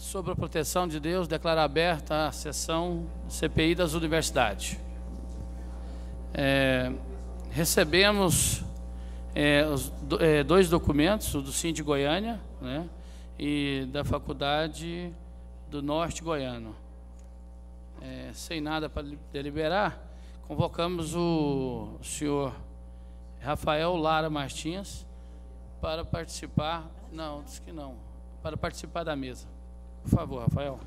Sobre a proteção de Deus, declaro aberta a sessão CPI das universidades. Recebemos dois documentos, o do Sim de Goiânia, né, e da Faculdade do Norte Goiano. Sem nada para deliberar, convocamos o senhor Rafael Lara Martins para participar, não, disse que não, para participar da mesa. Por favor, Rafael.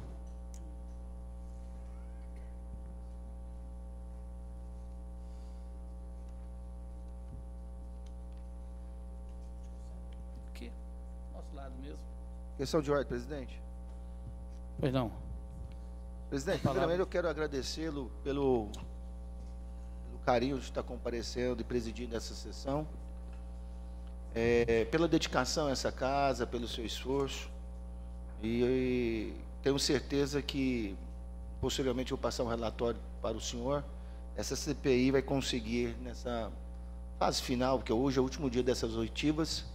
Aqui, nosso lado mesmo. Questão de ordem, presidente. Pois não. Presidente, primeiramente eu quero agradecê-lo pelo carinho de estar comparecendo e presidindo essa sessão, pela dedicação a essa casa, pelo seu esforço, e tenho certeza que posteriormente eu vou passar um relatório para o senhor. Essa CPI vai conseguir, nessa fase final, porque hoje é o último dia dessas oitivas,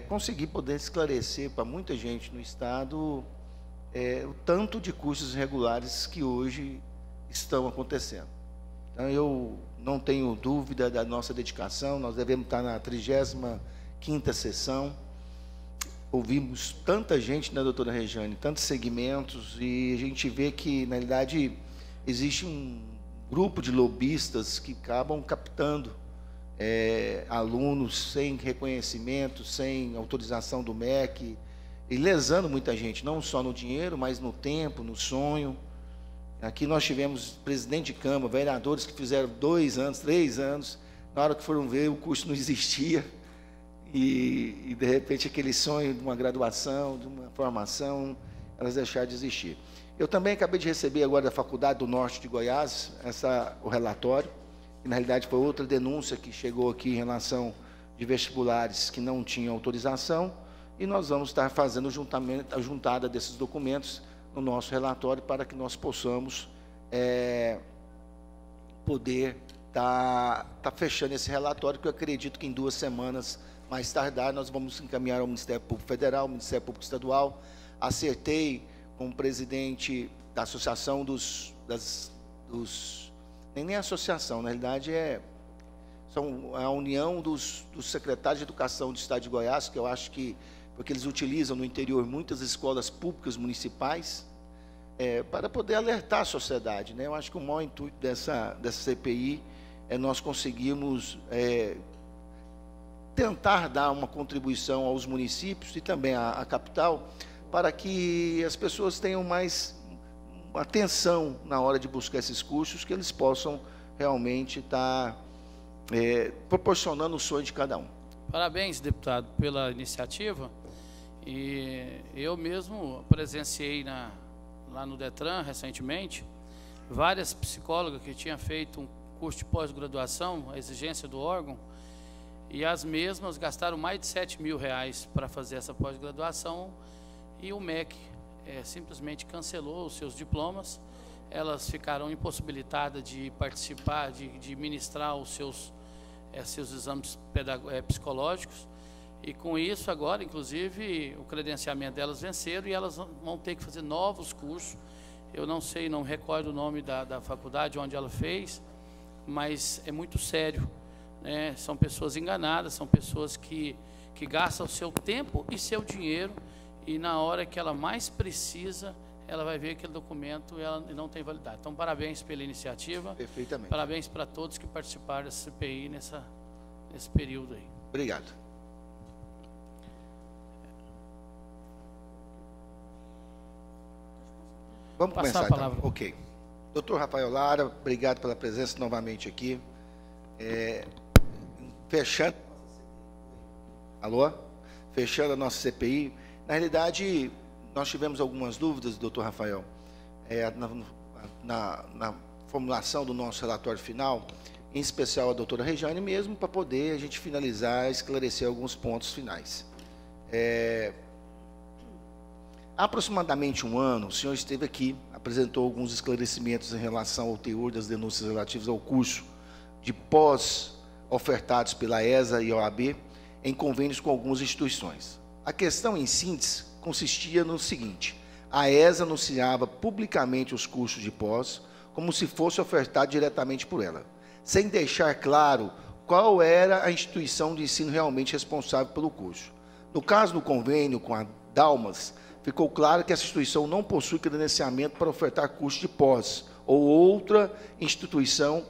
conseguir poder esclarecer para muita gente no Estado o tanto de cursos irregulares que hoje estão acontecendo. Então, eu não tenho dúvida da nossa dedicação. Nós devemos estar na 35ª sessão. Ouvimos tanta gente, né, doutora Rejane, tantos segmentos, e a gente vê que, na realidade, existe um grupo de lobistas que acabam captando alunos sem reconhecimento, sem autorização do MEC, e lesando muita gente, não só no dinheiro, mas no tempo, no sonho. Aqui nós tivemos presidente de Câmara, vereadores que fizeram 2 anos, 3 anos, na hora que foram ver, o curso não existia, e de repente aquele sonho de uma graduação, de uma formação, elas deixaram de existir. Eu também acabei de receber agora da Faculdade do Norte de Goiás o relatório, que na realidade foi outra denúncia que chegou aqui em relação de vestibulares que não tinham autorização, e nós vamos estar fazendo a juntada desses documentos no nosso relatório para que nós possamos poder estar fechando esse relatório, que eu acredito que em 2 semanas, mais tardar, nós vamos encaminhar ao Ministério Público Federal, ao Ministério Público Estadual. Acertei com o presidente da associação nem a associação, na realidade são a união dos secretários de Educação do Estado de Goiás, que eu acho que, porque eles utilizam no interior muitas escolas públicas municipais, para poder alertar a sociedade, né? Eu acho que o maior intuito dessa CPI é nós conseguirmos tentar dar uma contribuição aos municípios e também à capital, para que as pessoas tenham mais atenção na hora de buscar esses cursos, que eles possam realmente estar proporcionando o sonho de cada um. Parabéns, deputado, pela iniciativa. E eu mesmo presenciei lá no Detran, recentemente, várias psicólogas que tinham feito um curso de pós-graduação, a exigência do órgão, e as mesmas gastaram mais de R$7 mil para fazer essa pós-graduação, e o MEC simplesmente cancelou os seus diplomas. Elas ficaram impossibilitadas de participar, de ministrar os seus exames psicológicos, e com isso agora, inclusive, o credenciamento delas venceram e elas vão ter que fazer novos cursos. Eu não sei, não recordo o nome da faculdade onde ela fez, mas é muito sério, né? São pessoas enganadas, são pessoas que gastam o seu tempo e seu dinheiro, e na hora que ela mais precisa, ela vai ver aquele documento e ela não tem validade. Então, parabéns pela iniciativa. Perfeitamente. Parabéns para todos que participaram dessa CPI nesse período aí. Obrigado. Vamos Passar começar, a palavra. então. Ok. Doutor Rafael Lara, obrigado pela presença novamente aqui. Fechando... Alô? Fechando a nossa CPI. Na realidade, nós tivemos algumas dúvidas, doutor Rafael, na formulação do nosso relatório final, em especial a doutora Rejane mesmo, para poder a gente finalizar, esclarecer alguns pontos finais. Há aproximadamente 1 ano, o senhor esteve aqui, apresentou alguns esclarecimentos em relação ao teor das denúncias relativas ao curso de pós ofertados pela ESA e OAB em convênios com algumas instituições. A questão, em síntese, consistia no seguinte: a ESA anunciava publicamente os cursos de pós como se fosse ofertado diretamente por ela, sem deixar claro qual era a instituição de ensino realmente responsável pelo curso. No caso do convênio com a Dalmas, ficou claro que essa instituição não possui credenciamento para ofertar curso de pós, ou outra instituição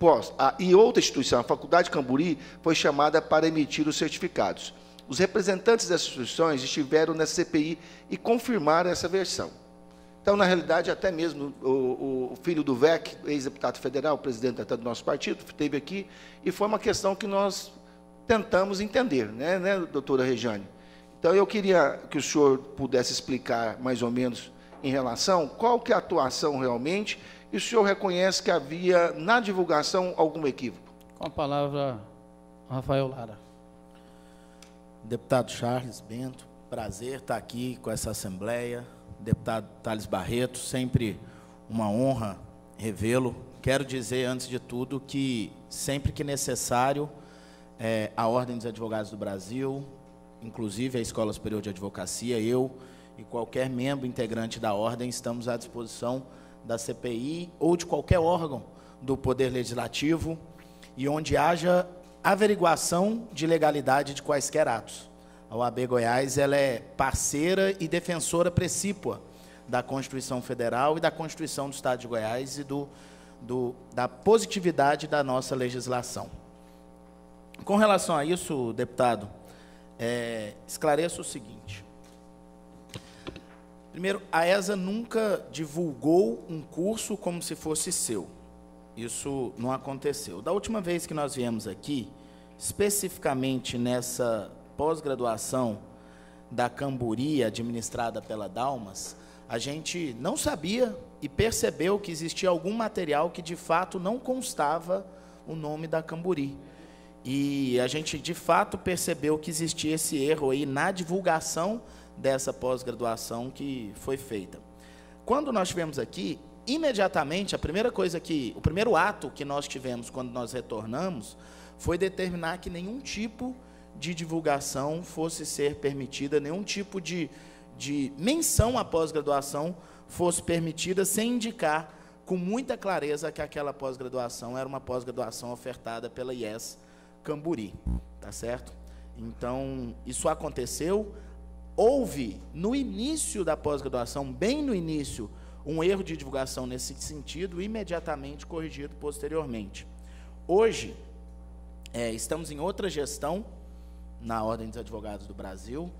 pós. E outra instituição, a Faculdade Camburi, foi chamada para emitir os certificados. Os representantes dessas instituições estiveram na CPI e confirmaram essa versão. Então, na realidade, até mesmo o filho do VEC, ex-deputado federal, presidente até do nosso partido, esteve aqui, e foi uma questão que nós tentamos entender, né, doutora Rejane? Então, eu queria que o senhor pudesse explicar, mais ou menos, em relação, qual que é a atuação realmente, e o senhor reconhece que havia, na divulgação, algum equívoco? Com a palavra, Rafael Lara. Deputado Charles Bento, prazer estar aqui com essa Assembleia. Deputado Thales Barreto, sempre uma honra revê-lo. Quero dizer, antes de tudo, que sempre que necessário, a Ordem dos Advogados do Brasil, inclusive a Escola Superior de Advocacia, eu e qualquer membro integrante da Ordem, estamos à disposição da CPI ou de qualquer órgão do Poder Legislativo e onde haja averiguação de legalidade de quaisquer atos. A OAB Goiás ela é parceira e defensora precípua da Constituição Federal e da Constituição do Estado de Goiás e da positividade da nossa legislação. Com relação a isso, deputado, esclareço o seguinte. Primeiro, a ESA nunca divulgou um curso como se fosse seu. Isso não aconteceu. Da última vez que nós viemos aqui, especificamente nessa pós-graduação da Camburi, administrada pela Dalmas, a gente não sabia e percebeu que existia algum material que, de fato, não constava o nome da Camburi. E a gente, de fato, percebeu que existia esse erro aí na divulgação dessa pós-graduação que foi feita. Quando nós estivemos aqui, imediatamente, o primeiro ato que nós tivemos quando nós retornamos foi determinar que nenhum tipo de divulgação fosse ser permitida, nenhum tipo de menção à pós-graduação fosse permitida, sem indicar com muita clareza que aquela pós-graduação era uma pós-graduação ofertada pela IES Camburi, tá certo? Então, isso aconteceu. Houve, no início da pós-graduação, bem no início, um erro de divulgação nesse sentido, imediatamente corrigido posteriormente. Hoje, estamos em outra gestão na Ordem dos Advogados do Brasil.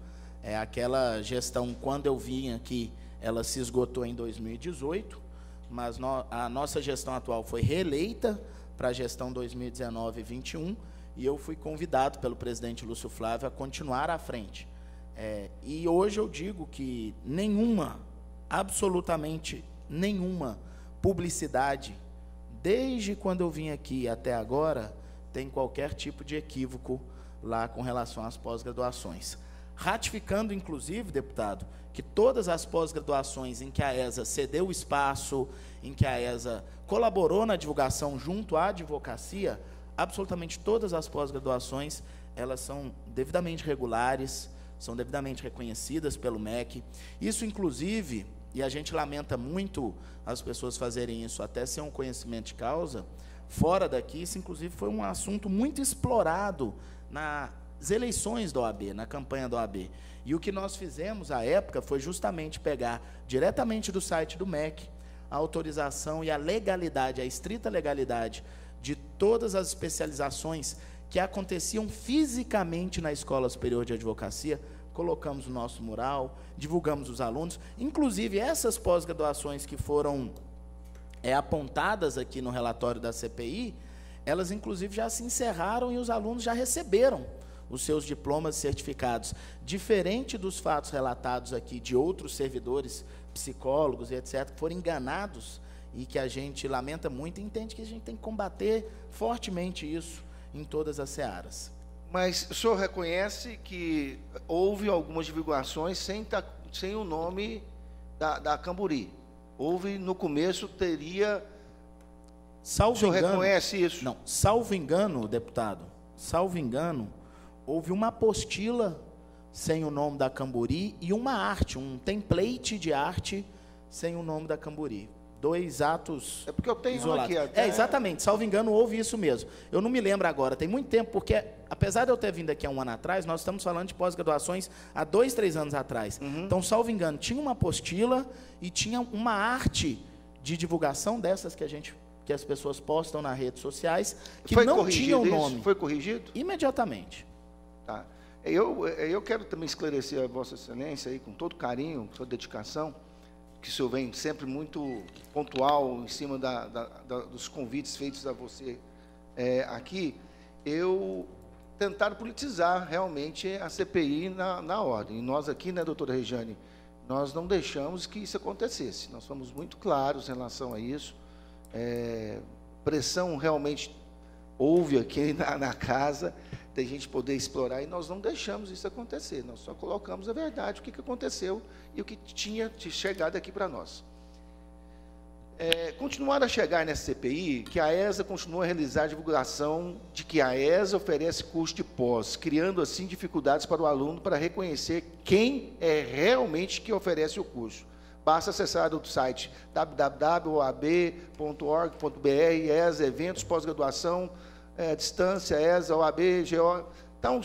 Aquela gestão, quando eu vim aqui, ela se esgotou em 2018, mas a nossa gestão atual foi reeleita para a gestão 2019 e 2021, e eu fui convidado pelo presidente Lúcio Flávio a continuar à frente. E hoje eu digo que absolutamente nenhuma publicidade, desde quando eu vim aqui até agora, tem qualquer tipo de equívoco lá com relação às pós-graduações. Ratificando, inclusive, deputado, que todas as pós-graduações em que a ESA cedeu espaço, em que a ESA colaborou na divulgação junto à advocacia, absolutamente todas as pós-graduações, elas são devidamente regulares, são devidamente reconhecidas pelo MEC. Isso, inclusive, e a gente lamenta muito as pessoas fazerem isso até sem um conhecimento de causa, fora daqui, isso, inclusive, foi um assunto muito explorado nas eleições da OAB, na campanha da OAB. E o que nós fizemos, à época, foi justamente pegar diretamente do site do MEC a autorização e a legalidade, a estrita legalidade de todas as especializações que aconteciam fisicamente na Escola Superior de Advocacia. Colocamos o nosso mural, divulgamos os alunos, inclusive essas pós-graduações que foram apontadas aqui no relatório da CPI, elas inclusive já se encerraram e os alunos já receberam os seus diplomas e certificados, diferente dos fatos relatados aqui de outros servidores, psicólogos e etc., que foram enganados e que a gente lamenta muito e entende que a gente tem que combater fortemente isso em todas as searas. Mas o senhor reconhece que houve algumas divulgações sem o nome da Camburi? Houve, no começo, teria... Salvo o senhor engano, reconhece isso? Não, salvo engano, deputado, salvo engano, houve uma apostila sem o nome da Camburi e uma arte, um template de arte sem o nome da Camburi. 2 atos É porque eu tenho isolados. aqui até... Exatamente, salvo engano, houve isso mesmo. Eu não me lembro agora, tem muito tempo, porque apesar de eu ter vindo aqui há 1 ano atrás, nós estamos falando de pós-graduações há 2, 3 anos atrás. Então, salvo engano, tinha uma apostila e tinha uma arte de divulgação dessas que as pessoas postam nas redes sociais, que Foi não corrigido tinha o isso? nome. Foi corrigido? Imediatamente. Tá. Eu quero também esclarecer a Vossa Excelência aí, com todo carinho, com toda dedicação, que o senhor vem sempre muito pontual em cima dos convites feitos a você aqui. Eu tentaram politizar realmente a CPI na ordem. E nós aqui, né, doutora Rejane, nós não deixamos que isso acontecesse. Nós fomos muito claros em relação a isso. Pressão realmente houve aqui na casa, da gente poder explorar, e nós não deixamos isso acontecer. Nós só colocamos a verdade, o que aconteceu e o que tinha chegado aqui para nós. Continuar a chegar nessa CPI, que a ESA continua a realizar a divulgação de que a ESA oferece curso de pós, criando assim dificuldades para o aluno para reconhecer quem é realmente que oferece o curso. Basta acessar o site www.oab.org.br, ESA, eventos, pós-graduação, distância, ESA, OAB, GO. Então,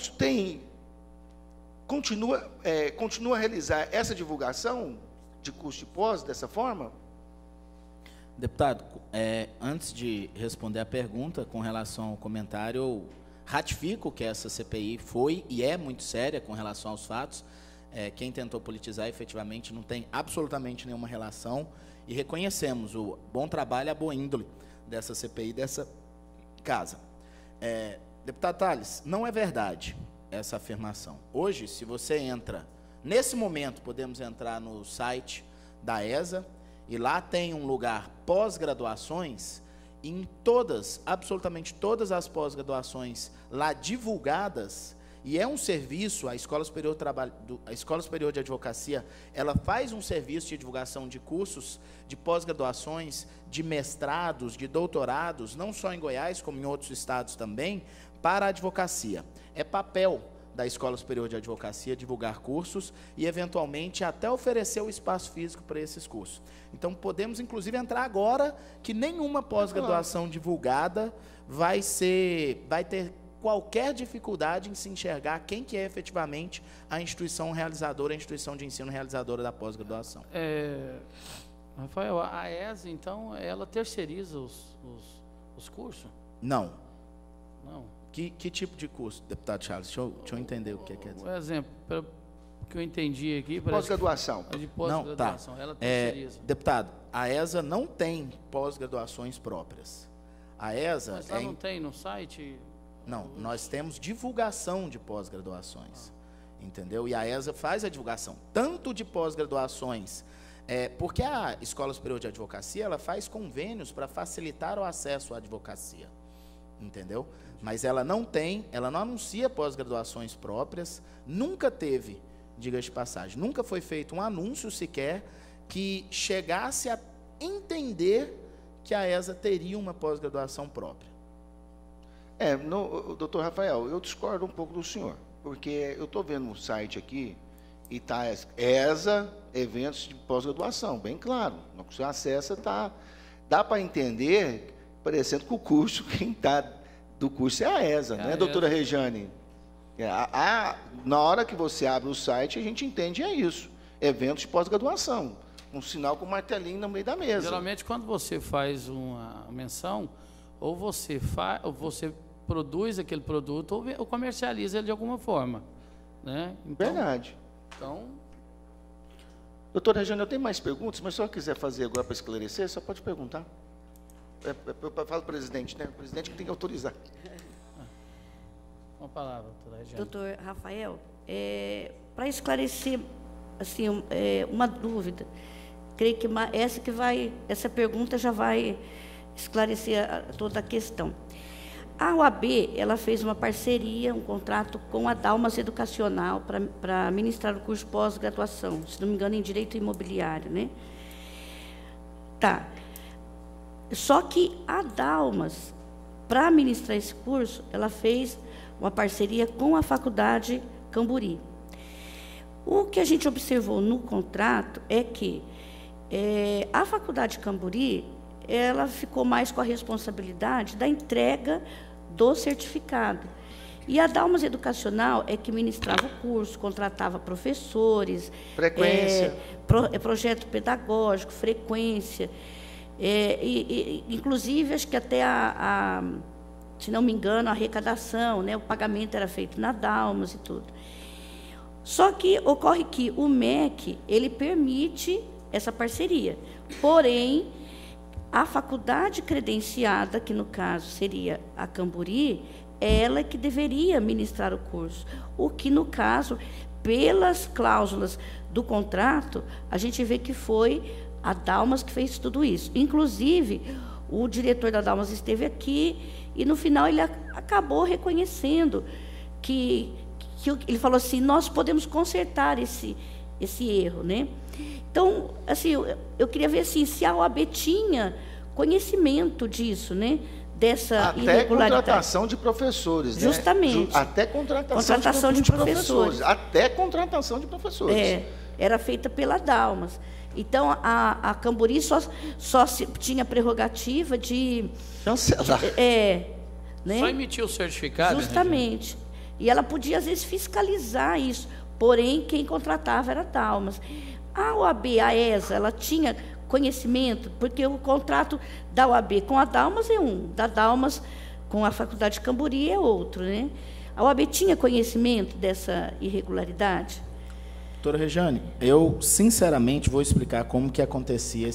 continua a realizar essa divulgação de curso de pós dessa forma? Deputado, antes de responder a pergunta, com relação ao comentário, eu ratifico que essa CPI foi e é muito séria com relação aos fatos. Quem tentou politizar, efetivamente, não tem absolutamente nenhuma relação, e reconhecemos o bom trabalho e a boa índole dessa CPI, dessa casa. Deputado Tales, não é verdade essa afirmação. Hoje, se você entra, nesse momento, podemos entrar no site da ESA, e lá tem um lugar pós-graduações, e em absolutamente todas as pós-graduações lá divulgadas, e é um serviço, a Escola Superior de Advocacia, ela faz um serviço de divulgação de cursos, de pós-graduações, de mestrados, de doutorados, não só em Goiás, como em outros estados também, para a advocacia. É papel da Escola Superior de Advocacia divulgar cursos e, eventualmente, até oferecer o espaço físico para esses cursos. Então, podemos, inclusive, entrar agora que nenhuma pós-graduação divulgada vai ter qualquer dificuldade em se enxergar quem que é efetivamente a instituição realizadora, a instituição de ensino realizadora da pós-graduação. Rafael, a ESA, então, ela terceiriza os cursos? Não. Não. Que tipo de curso, deputado Charles? Deixa eu entender o que quer dizer. Um exemplo, pelo que eu entendi aqui... Pós-graduação. De pós-graduação, ela terceiriza. Deputado, a ESA não tem pós-graduações próprias. A ESA... Mas lá não tem no site... Não, nós temos divulgação de pós-graduações, entendeu? E a ESA faz a divulgação, tanto de pós-graduações, porque a Escola Superior de Advocacia, ela faz convênios para facilitar o acesso à advocacia, entendeu? Mas ela não anuncia pós-graduações próprias, nunca teve, diga-se de passagem, nunca foi feito um anúncio sequer que chegasse a entender que a ESA teria uma pós-graduação própria. Doutor Rafael, eu discordo um pouco do senhor, porque eu estou vendo no site aqui, e está ESA, eventos de pós-graduação, bem claro. No que você acessa, dá para entender, parecendo que o curso, quem está do curso é a ESA, né, doutora Rejane? Na hora que você abre o site, a gente entende isso, eventos de pós-graduação, um sinal com um martelinho no meio da mesa. Geralmente, quando você faz uma menção, ou você produz aquele produto ou comercializa ele de alguma forma, né? Então, verdade. Então, doutora Rejane, eu tenho mais perguntas, mas se eu quiser fazer agora para esclarecer, só pode perguntar. Eu falo presidente, né? O presidente que tem que autorizar. Uma palavra, doutora Rejane. Doutor Rafael, para esclarecer assim, uma dúvida, creio que essa pergunta já vai esclarecer toda a questão. A OAB, ela fez uma parceria, um contrato com a Dalmas Educacional para ministrar o curso pós-graduação, se não me engano, em Direito Imobiliário, né? Tá. Só que a Dalmas, para ministrar esse curso, ela fez uma parceria com a Faculdade Camburi. O que a gente observou no contrato é que a Faculdade Camburi, ela ficou mais com a responsabilidade da entrega do certificado. E a Dalmas Educacional é que ministrava o curso, contratava professores, frequência, projeto pedagógico, frequência, inclusive, acho que até se não me engano, a arrecadação, né, o pagamento era feito na Dalmas e tudo. Só que ocorre que o MEC, ele permite essa parceria, porém, a faculdade credenciada, que no caso seria a Camburi, ela que deveria ministrar o curso, o que no caso, pelas cláusulas do contrato, a gente vê que foi a Dalmas que fez tudo isso. Inclusive, o diretor da Dalmas esteve aqui e no final ele acabou reconhecendo que ele falou assim, nós podemos consertar esse erro, né? Então, assim, eu queria ver assim, se a OAB tinha conhecimento disso, né? Dessa irregularidade. Até contratação de professores, né? Justamente. Até contratação de professores. Até contratação de professores. Era feita pela Dalmas. Então, a Camburi só tinha prerrogativa de... cancelar. Né? Só emitir o certificado. Justamente. E ela podia, às vezes, fiscalizar isso. Porém, quem contratava era a Dalmas. A OAB, a ESA, ela tinha conhecimento, porque o contrato da OAB com a Dalmas é um, da Dalmas com a Faculdade de Camburi é outro, né? A OAB tinha conhecimento dessa irregularidade? Doutora Rejane, eu, sinceramente, vou explicar como que acontecia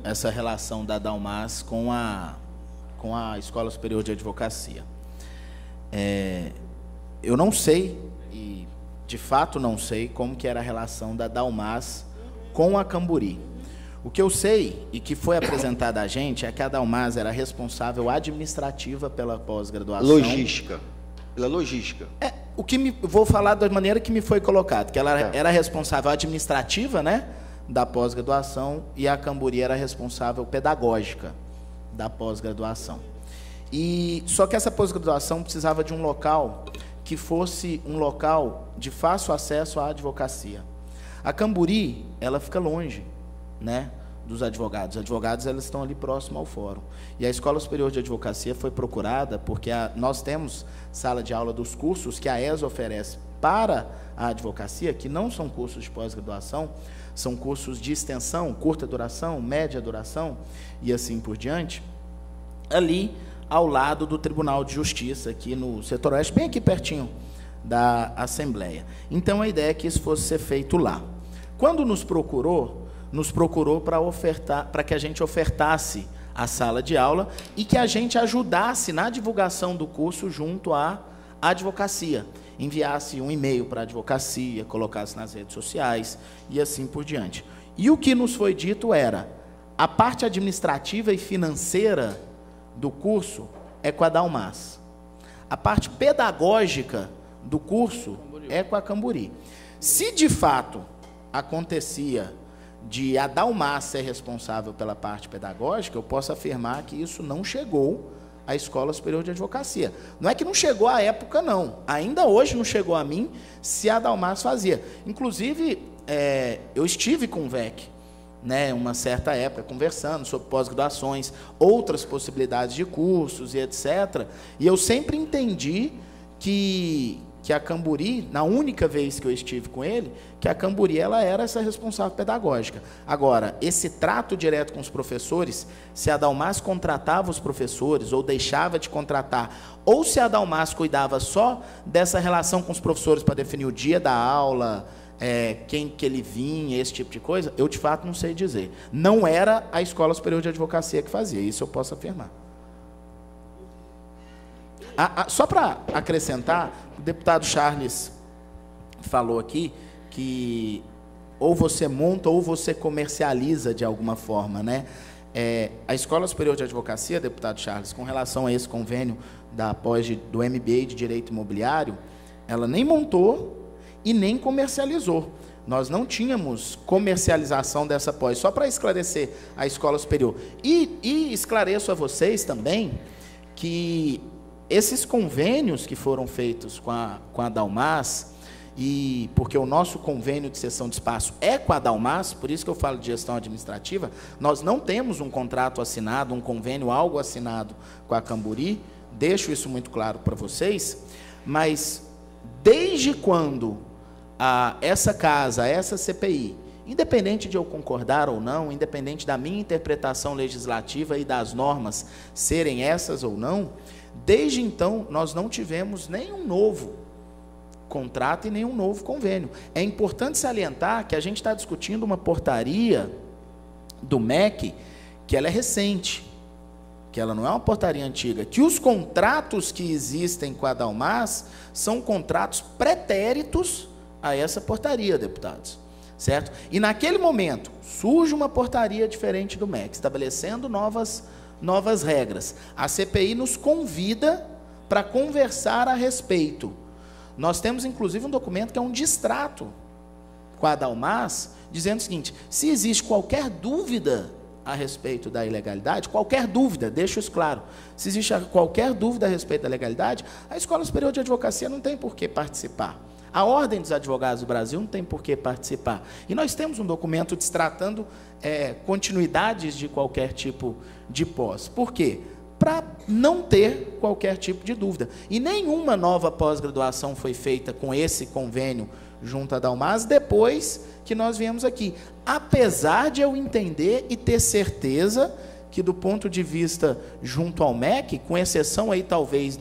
essa relação da Dalmas com a Escola Superior de Advocacia. Eu não sei, e de fato não sei, como que era a relação da Dalmas com a Camburi. O que eu sei, e que foi apresentado a gente, é que a Dalmas era responsável administrativa pela pós-graduação. Logística. Pela logística. Vou falar da maneira que me foi colocado, que ela era responsável administrativa, né, da pós-graduação, e a Camburi era responsável pedagógica da pós-graduação. Só que essa pós-graduação precisava de um local que fosse um local de fácil acesso à advocacia. A Camburi, ela fica longe, né, dos advogados. Os advogados, elas estão ali próximo ao fórum. E a Escola Superior de Advocacia foi procurada porque nós temos sala de aula dos cursos que a ESA oferece para a advocacia, que não são cursos de pós-graduação, são cursos de extensão, curta duração, média duração e assim por diante, ali ao lado do Tribunal de Justiça, aqui no setor oeste, bem aqui pertinho da Assembleia. Então, a ideia é que isso fosse ser feito lá. Quando nos procurou para que a gente ofertasse a sala de aula e que a gente ajudasse na divulgação do curso junto à advocacia. Enviasse um e-mail para a advocacia, colocasse nas redes sociais e assim por diante. E o que nos foi dito era, a parte administrativa e financeira do curso é com a Dalmas. A parte pedagógica do curso é com a Camburi. Se de fato acontecia de a Dalmas ser responsável pela parte pedagógica, eu posso afirmar que isso não chegou à Escola Superior de Advocacia. Não é que não chegou à época, não. Ainda hoje não chegou a mim se a Dalmas fazia. Inclusive, eu estive com o VEC, né, uma certa época, conversando sobre pós-graduações, outras possibilidades de cursos e etc. E eu sempre entendi que a Camburi, na única vez que eu estive com ele, que a Camburi ela era essa responsável pedagógica. Agora, esse trato direto com os professores, se a Dalmas contratava os professores ou deixava de contratar, ou se a Dalmas cuidava só dessa relação com os professores para definir o dia da aula, quem que ele vinha, esse tipo de coisa, eu de fato não sei dizer. Não era a Escola Superior de Advocacia que fazia, isso eu posso afirmar. Só para acrescentar, o deputado Charles falou aqui que ou você monta ou você comercializa de alguma forma, né? A Escola Superior de Advocacia, deputado Charles, com relação a esse convênio do MBA de Direito Imobiliário, ela nem montou e nem comercializou. Nós não tínhamos comercialização dessa pós, só para esclarecer a Escola Superior. E esclareço a vocês também que esses convênios que foram feitos com a Dalmas e porque o nosso convênio de cessão de espaço é com a Dalmas, por isso que eu falo de gestão administrativa, nós não temos um contrato assinado, um convênio, algo assinado com a Camburi, deixo isso muito claro para vocês, mas desde quando essa casa, essa CPI, independente de eu concordar ou não, independente da minha interpretação legislativa e das normas serem essas ou não, desde então nós não tivemos nenhum novo contrato e nenhum novo convênio. É importante salientar que a gente está discutindo uma portaria do MEC que ela é recente, que ela não é uma portaria antiga, que os contratos que existem com a Dalmas são contratos pretéritos a essa portaria, deputados, certo? E naquele momento surge uma portaria diferente do MEC, estabelecendo novas regras. A CPI nos convida para conversar a respeito. Nós temos, inclusive, um documento que é um distrato com a Dalmas, dizendo o seguinte: se existe qualquer dúvida a respeito da ilegalidade, qualquer dúvida, deixo isso claro, se existe qualquer dúvida a respeito da legalidade, a Escola Superior de Advocacia não tem por que participar. A Ordem dos Advogados do Brasil não tem por que participar. E nós temos um documento destratando continuidades de qualquer tipo de pós. Por quê? Para não ter qualquer tipo de dúvida. E nenhuma nova pós-graduação foi feita com esse convênio junto à Dalmas depois que nós viemos aqui. Apesar de eu entender e ter certeza que, do ponto de vista junto ao MEC, com exceção aí talvez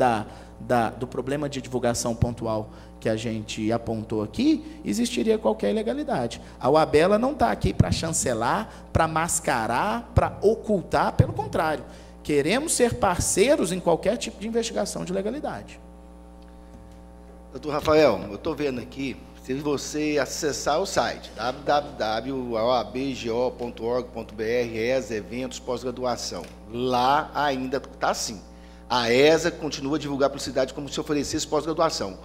do problema de divulgação pontual que a gente apontou aqui, existiria qualquer ilegalidade. A OAB ela não está aqui para chancelar, para mascarar, para ocultar, pelo contrário. Queremos ser parceiros em qualquer tipo de investigação de legalidade. Doutor Rafael, eu estou vendo aqui, se você acessar o site www.oabgo.org.br, ESA, eventos, pós-graduação, lá ainda está assim. A ESA continua a divulgar para a cidade como se oferecesse pós-graduação,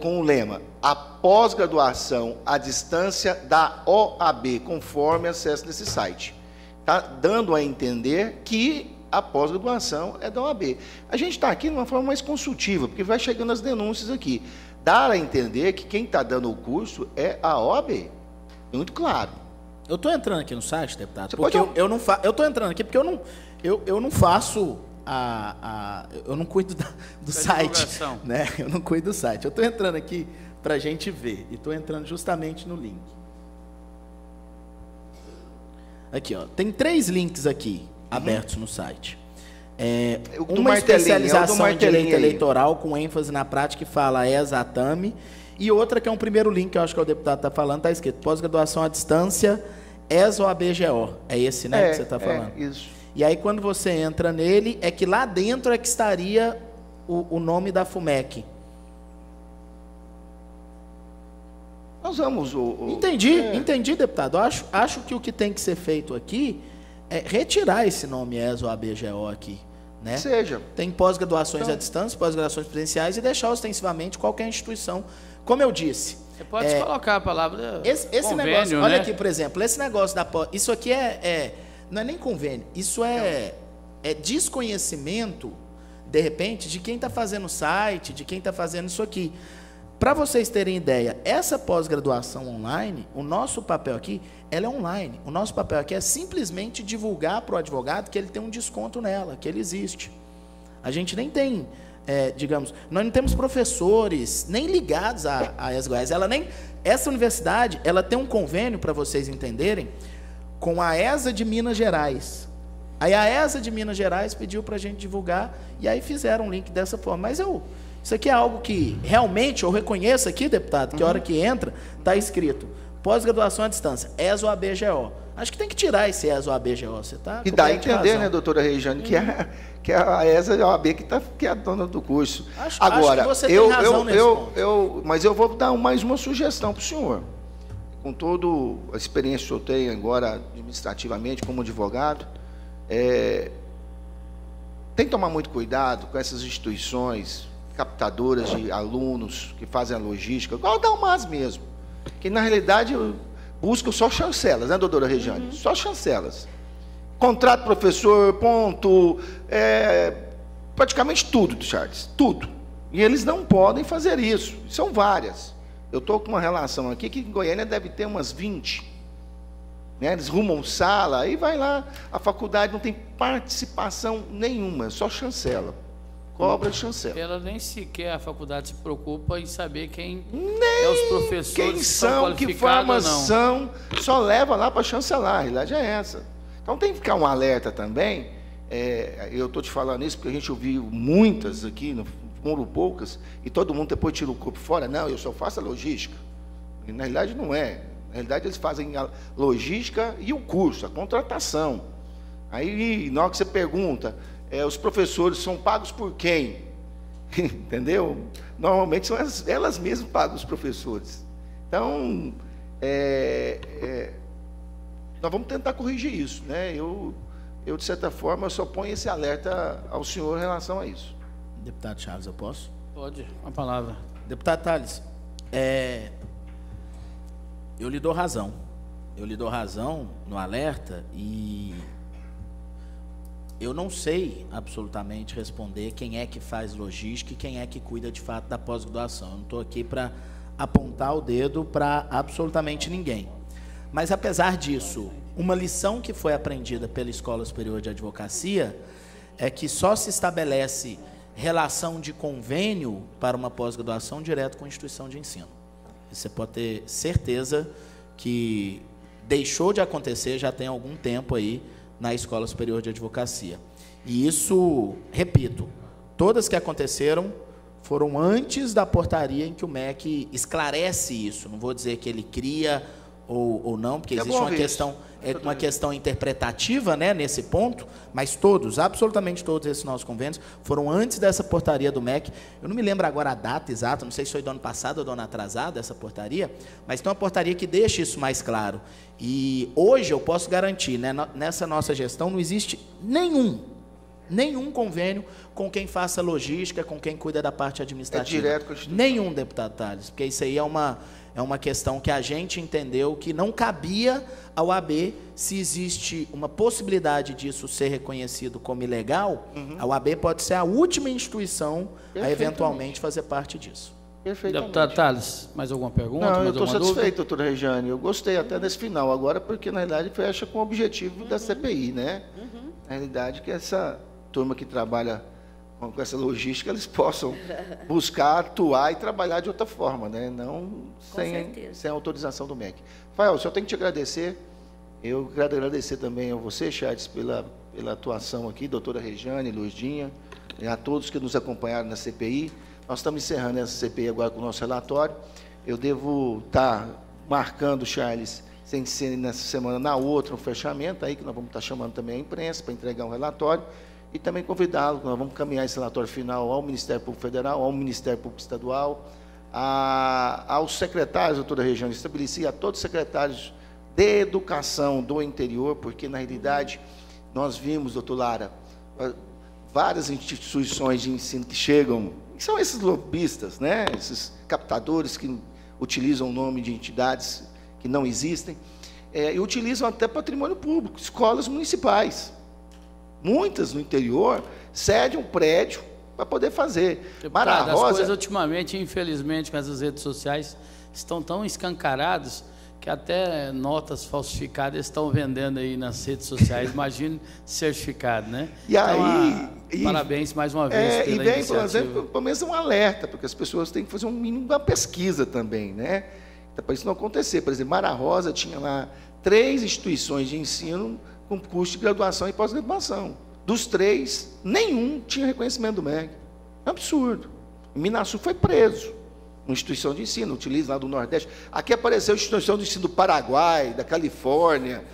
com o lema, a pós-graduação à distância da OAB, conforme acesso nesse site. Está dando a entender que a pós-graduação é da OAB. A gente está aqui de uma forma mais consultiva, porque vai chegando as denúncias aqui. Dá a entender que quem está dando o curso é a OAB. Muito claro. Eu estou entrando aqui no site, deputado, porque eu estou entrando aqui porque eu não faço eu não cuido do site, né? Eu não cuido do site. Eu estou entrando aqui para a gente ver, e estou entrando justamente no link. Aqui, ó, tem 3 links aqui abertos no site. Uma especialização em direito eleitoral com ênfase na prática que fala ESA-ATAME, e outra que é um primeiro link, que eu acho que o deputado está falando, está escrito pós-graduação à distância, ESA-OABGO. É esse, né, que você está falando? Isso. E aí, quando você entra nele, é que lá dentro é que estaria o nome da FUMEC. Nós vamos... Entendi, deputado. Acho que o que tem que ser feito aqui é retirar esse nome ESA-OABGO aqui. Né? Seja. Tem pós-graduações à distância, pós-graduações presenciais, e deixar ostensivamente qualquer instituição. Como eu disse... Você pode colocar a palavra esse convênio, negócio, olha né? aqui, por exemplo, esse negócio da pós... Isso aqui não é nem convênio, isso é desconhecimento, de repente, de quem está fazendo o site, de quem está fazendo isso aqui. Para vocês terem ideia, essa pós-graduação online, o nosso papel aqui, ela é online. O nosso papel aqui é simplesmente divulgar para o advogado que ele tem um desconto nela, que ele existe. A gente nem tem, digamos, nós não temos professores nem ligados à ESGOES. Essa universidade, ela tem um convênio, para vocês entenderem, com a ESA de Minas Gerais. Aí a ESA de Minas Gerais pediu para a gente divulgar, e aí fizeram um link dessa forma. Mas isso aqui é algo que realmente eu reconheço aqui, deputado, que a hora que entra, está escrito pós-graduação à distância, ESA-OABGO. Acho que tem que tirar esse ESA-OABGO. Você tá? E dá a entender, né, doutora Regiane, que é a ESA-OAB que é a dona do curso. Agora, acho que você tem razão nesse ponto. Mas eu vou dar mais uma sugestão para o senhor. Com toda a experiência que eu tenho agora administrativamente como advogado, tem que tomar muito cuidado com essas instituições captadoras de alunos que fazem a logística, igual a Dalmas mesmo, que na realidade buscam só chancelas, né, doutora Regiane? Só chancelas. Contrato professor, ponto, praticamente tudo, Charles, tudo. E eles não podem fazer isso, são várias. Eu estou com uma relação aqui que em Goiânia deve ter umas 20. Né? Eles rumam sala, aí vai lá, a faculdade não tem participação nenhuma, só chancela. Cobra de chancela. Ela nem sequer, a faculdade se preocupa em saber quem é os professores quem que são são, que qualificados ou não. formação, só leva lá para chancelar, a realidade é essa. Então tem que ficar um alerta também, eu estou te falando isso porque a gente ouviu muitas aqui, não foram poucas, e todo mundo depois tira o corpo fora, não, eu só faço a logística. E na realidade não é. Na realidade eles fazem a logística e o curso, a contratação. Aí na hora que você pergunta, os professores são pagos por quem? Entendeu? Normalmente são elas mesmas que pagam os professores. Então, nós vamos tentar corrigir isso, né? Eu, de certa forma, só ponho esse alerta ao senhor em relação a isso. Deputado Chaves, eu posso? Pode, a palavra. Deputado Tales, eu lhe dou razão. Eu lhe dou razão no alerta e eu não sei absolutamente responder quem é que faz logística e quem é que cuida de fato da pós-graduação. Eu não estou aqui para apontar o dedo para absolutamente ninguém. Mas, apesar disso, uma lição que foi aprendida pela Escola Superior de Advocacia é que só se estabelece relação de convênio para uma pós-graduação direto com a instituição de ensino. Você pode ter certeza que deixou de acontecer já tem algum tempo aí na Escola Superior de Advocacia. E isso, repito, todas que aconteceram foram antes da portaria em que o MEC esclarece isso. Não vou dizer que ele cria ou não, porque existe uma questão interpretativa, né, nesse ponto, mas todos, absolutamente todos esses nossos convênios foram antes dessa portaria do MEC. Eu não me lembro agora a data exata, não sei se foi do ano passado ou do ano atrasado, essa portaria, mas tem uma portaria que deixa isso mais claro. E hoje eu posso garantir, né, nessa nossa gestão não existe nenhum convênio com quem faça logística, com quem cuida da parte administrativa. É direto com a instituição. Nenhum, deputado Tales, porque isso aí é uma questão que a gente entendeu que não cabia ao AB, se existe uma possibilidade disso ser reconhecido como ilegal, a OAB pode ser a última instituição a eventualmente fazer parte disso. Perfeitamente. Deputado Tales, mais alguma pergunta? Não, eu estou satisfeito, doutora Regiane. Eu gostei até desse final agora, porque na realidade fecha com o objetivo da CPI, né? Na realidade que essa turma que trabalha com essa logística, eles possam buscar, atuar e trabalhar de outra forma, né? Não sem autorização do MEC. Rafael, só tenho que te agradecer. Eu quero agradecer também a você, Charles, pela atuação aqui, doutora Regiane, Luizinha, e a todos que nos acompanharam na CPI. Nós estamos encerrando essa CPI agora com o nosso relatório. Eu devo estar marcando, Charles, sem ser nessa semana, na outra, um fechamento, aí que nós vamos estar chamando também a imprensa para entregar um relatório. E também convidá-lo, nós vamos caminhar esse relatório final ao Ministério Público Federal, ao Ministério Público Estadual, aos secretários, doutora Regiane, estabeleci a todos os secretários de educação do interior, porque, na realidade, nós vimos, doutor Lara, várias instituições de ensino que chegam, que são esses lobistas, né? Esses captadores que utilizam o nome de entidades que não existem, e utilizam até patrimônio público, escolas municipais. Muitas no interior cedem um prédio para poder fazer. Deputado, as coisas ultimamente, infelizmente, com essas redes sociais, estão tão escancaradas que até notas falsificadas estão vendendo aí nas redes sociais. Imagine certificado, né? E aí, parabéns mais uma vez pela iniciativa. Por exemplo, pelo menos um alerta, porque as pessoas têm que fazer um mínimo da pesquisa também, né? Então, para isso não acontecer. Por exemplo, Mara Rosa tinha lá 3 instituições de ensino com curso de graduação e pós-graduação. Dos 3, nenhum tinha reconhecimento do MEC. É um absurdo. Em Minasul foi preso. Uma instituição de ensino, utiliza lá do Nordeste. Aqui apareceu a instituição de ensino do Paraguai, da Califórnia,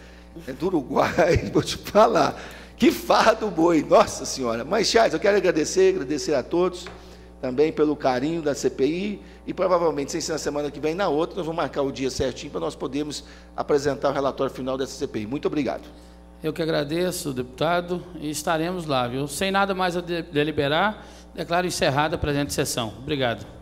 do Uruguai, vou te falar. Que farra do boi, nossa senhora. Mas, Charles, eu quero agradecer a todos, também pelo carinho da CPI, e provavelmente, sem ser na semana que vem, na outra, nós vamos marcar o dia certinho para nós podermos apresentar o relatório final dessa CPI. Muito obrigado. Eu que agradeço, deputado, e estaremos lá, viu? Sem nada mais a deliberar, declaro encerrada a presente sessão. Obrigado.